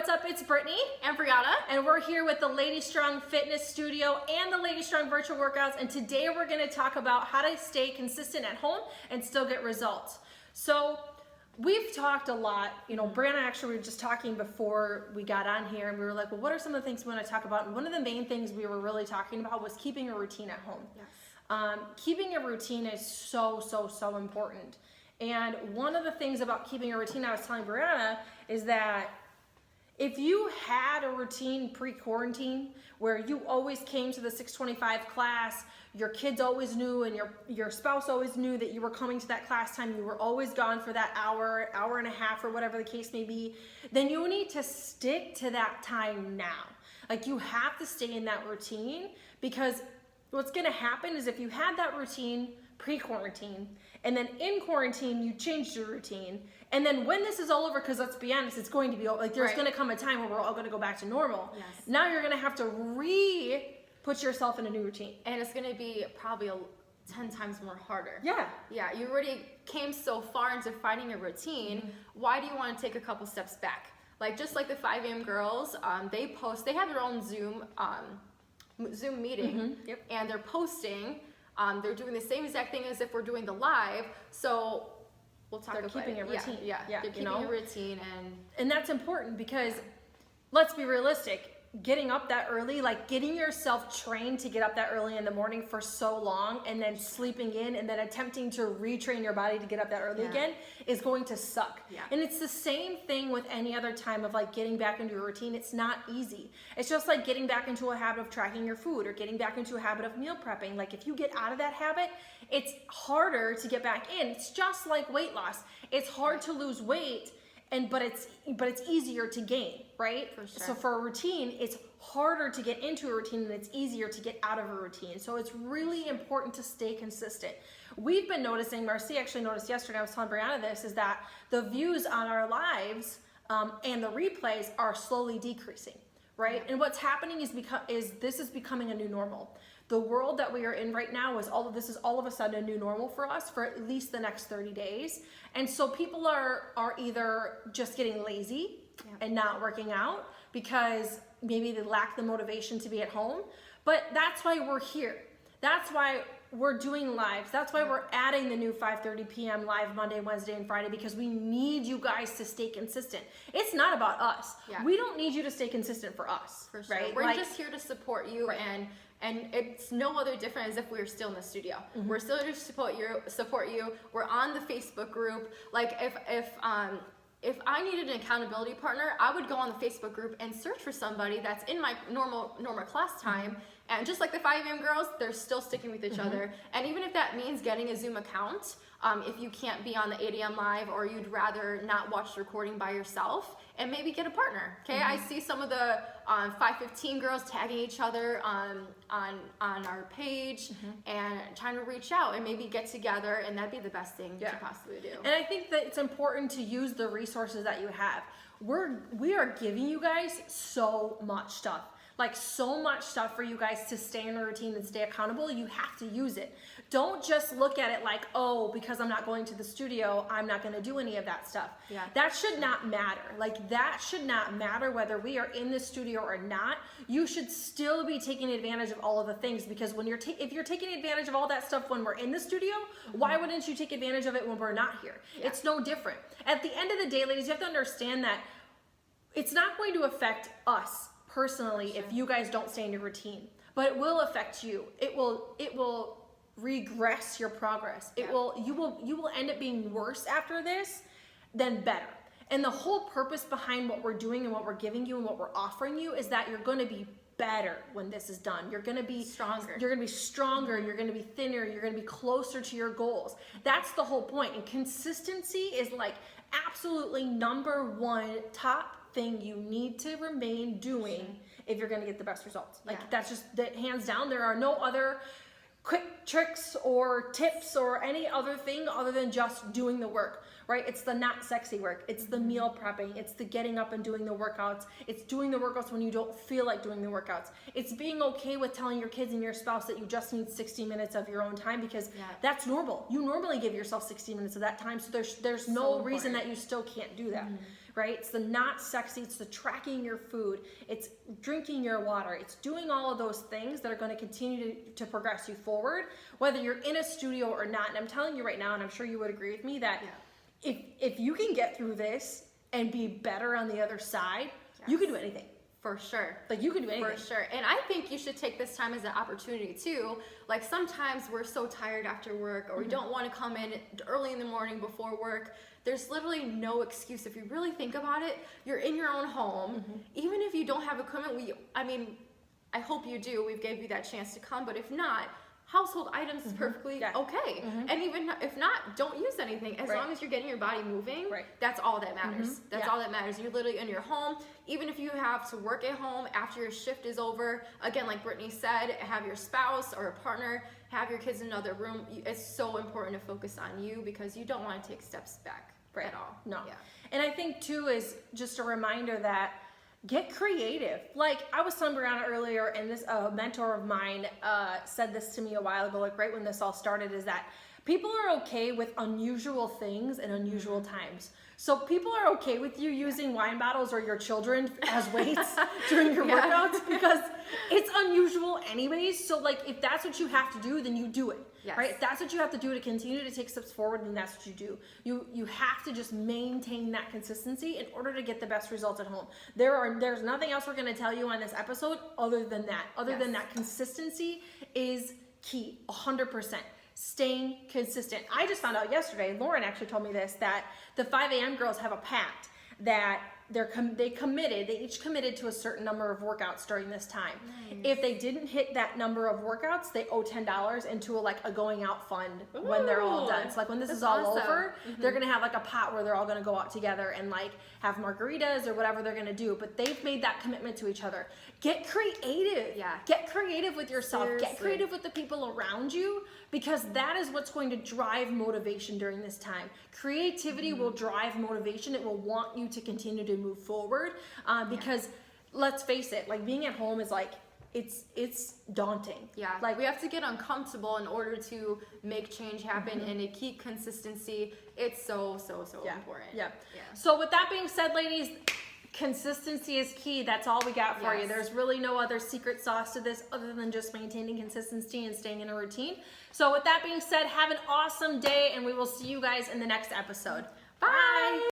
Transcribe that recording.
what's up? It's Brittany and Brianna, and we're here with the LadyStrong Fitness Studio and the LadyStrong Virtual Workouts, and today we're going to talk about how to stay consistent at home and still get results. So we've talked a lot, Brianna actually, we were just talking before we got on here, and we were like, well, what are some of the things we want to talk about? And one of the main things we were really talking about was keeping a routine at home. yes. Keeping a routine is so important. And one of the things about keeping a routine, I was telling Brianna, is that if you had a routine pre-quarantine where you always came to the 6:25 class, your kids always knew and your spouse always knew that you were coming to that class time, you were always gone for that hour and a half or whatever the case may be, then you need to stick to that time now. Like, you have to stay in that routine, because what's going to happen is if you had that routine pre-quarantine and then in quarantine you changed your routine, and then when this is all over, because let's be honest, it's going to be like there's going to come a time where we're all going to go back to normal. Yes. Now you're going to have to put yourself in a new routine, And it's going to be probably 10 times more harder. Yeah. Yeah, you already came so far into finding a routine. Why do you want to take a couple steps back? Like, just like the 5 a.m. girls, they have their own Zoom meeting, Yep. and they're posting. They're doing the same exact thing as if we're doing the live. So we'll talk about keeping a routine. Yeah, they're keeping a routine, And that's important, because let's be realistic. Getting up that early, like getting yourself trained to get up that early in the morning for so long, and then sleeping in, and then attempting to retrain your body to get up that early again, is going to suck. Yeah. And it's the same thing with any other time of like getting back into a routine. It's not easy. It's just like getting back into a habit of tracking your food, or getting back into a habit of meal prepping. Like, if you get out of that habit, it's harder to get back in. It's just like weight loss. It's hard to lose weight, but it's easier to gain, right? For sure. So for a routine, it's harder to get into a routine, and it's easier to get out of a routine. So it's really important to stay consistent. We've been noticing, Marciea actually noticed yesterday, I was telling Brianna this, is that the views on our lives and the replays are slowly decreasing, right? Yeah. And what's happening is this is becoming a new normal. The world that we are in right now is all of a sudden a new normal for us for at least the next 30 days. And so people are either just getting lazy and not working out because maybe they lack the motivation to be at home. But that's why we're here. That's why we're doing lives. That's why we're adding the new 5:30 p.m. live Monday, Wednesday, and Friday, because we need you guys to stay consistent. It's not about us. Yeah. We don't need you to stay consistent for us. For sure. Right? We're just here to support you, and it's no other different as if we were still in the studio. We're still here to support you. We're on the Facebook group. Like, if I needed an accountability partner, I would go on the Facebook group and search for somebody that's in my normal class time. And just like the 5 a.m. girls, they're still sticking with each other. And even if that means getting a Zoom account, if you can't be on the 8 a.m. live, or you'd rather not watch the recording by yourself, and maybe get a partner. Okay, I see some of the 5:15 girls tagging each other on our page and trying to reach out and maybe get together, and that'd be the best thing to possibly do. And I think that it's important to use the resources that you have. We are giving you guys so much stuff. Like, so much stuff for you guys to stay in a routine and stay accountable. You have to use it. Don't just look at it like, oh, because I'm not going to the studio, I'm not going to do any of that stuff. Yeah. That should not matter. Like, that should not matter whether we are in the studio or not. You should still be taking advantage of all of the things, because when if you're taking advantage of all that stuff when we're in the studio, why wouldn't you take advantage of it when we're not here? Yeah. It's no different. At the end of the day, ladies, you have to understand that it's not going to affect us personally if you guys don't stay in your routine, but it will affect you. It will regress your progress. You will end up being worse after this than better. And the whole purpose behind what we're doing and what we're giving you and what we're offering you is that you're going to be better when this is done. You're going to be stronger. You're going to be stronger. You're going to be thinner. You're going to be closer to your goals. That's the whole point. And consistency is like absolutely number one top thing you need to remain doing if you're going to get the best results. Like, that's just that, hands down. There are no other quick tricks or tips or any other thing other than just doing the work, right? It's the not sexy work. It's the meal prepping. It's the getting up and doing the workouts. It's doing the workouts when you don't feel like doing the workouts. It's being okay with telling your kids and your spouse that you just need 60 minutes of your own time, because that's normal. You normally give yourself 60 minutes of that time, so there's no reason that you still can't do that. right? It's the not sexy, it's the tracking your food, it's drinking your water, it's doing all of those things that are going to continue to progress you forward, whether you're in a studio or not. And I'm telling you right now, and I'm sure you would agree with me, that if you can get through this and be better on the other side, you can do anything. For sure. Like, you can do anything. For sure. And I think you should take this time as an opportunity too. Like, sometimes we're so tired after work, or we don't want to come in early in the morning before work. There's literally no excuse. If you really think about it, you're in your own home. Even if you don't have equipment, I hope you do. We've gave you that chance to come, but if not, household items is perfectly okay. And even if not, don't use anything. As long as you're getting your body moving, that's all that matters. That's all that matters. You're literally in your home. Even if you have to work at home after your shift is over, again, like Brittany said, have your spouse or a partner, have your kids in another room. It's so important to focus on you, because you don't want to take steps back at all. No. And I think too is just a reminder that get creative. Like, I was telling Brianna earlier, and this mentor of mine said this to me a while ago, like right when this all started, is that people are okay with unusual things and unusual times. So people are okay with you using wine bottles or your children as weights during your workouts, because it's unusual anyways. So like, if that's what you have to do, then you do it. Right? If that's what you have to do to continue to take steps forward, then that's what you do. You have to just maintain that consistency in order to get the best results at home. There's nothing else we're going to tell you on this episode other than that. Other than that, consistency is key, 100%. Staying consistent. I just found out yesterday, Lauren actually told me this, that the 5 a.m. girls have a pact that they each committed to a certain number of workouts during this time. If they didn't hit that number of workouts, they owe $10 into a going out fund when they're all done. So like, when this is all over, they're gonna have like a pot where they're all gonna go out together and like have margaritas or whatever they're gonna do. But they've made that commitment to each other. Get creative. Get creative with yourself. Seriously. Get creative with the people around you, because that is what's going to drive motivation during this time. Creativity will drive motivation. It will want you to continue to move forward, because let's face it, like, being at home is like, it's daunting. Like, we have to get uncomfortable in order to make change happen, and to keep consistency. It's so important. So with that being said, ladies, consistency is key. That's all we got for you. There's really no other secret sauce to this other than just maintaining consistency and staying in a routine. So with that being said, have an awesome day, and we will see you guys in the next episode. Bye.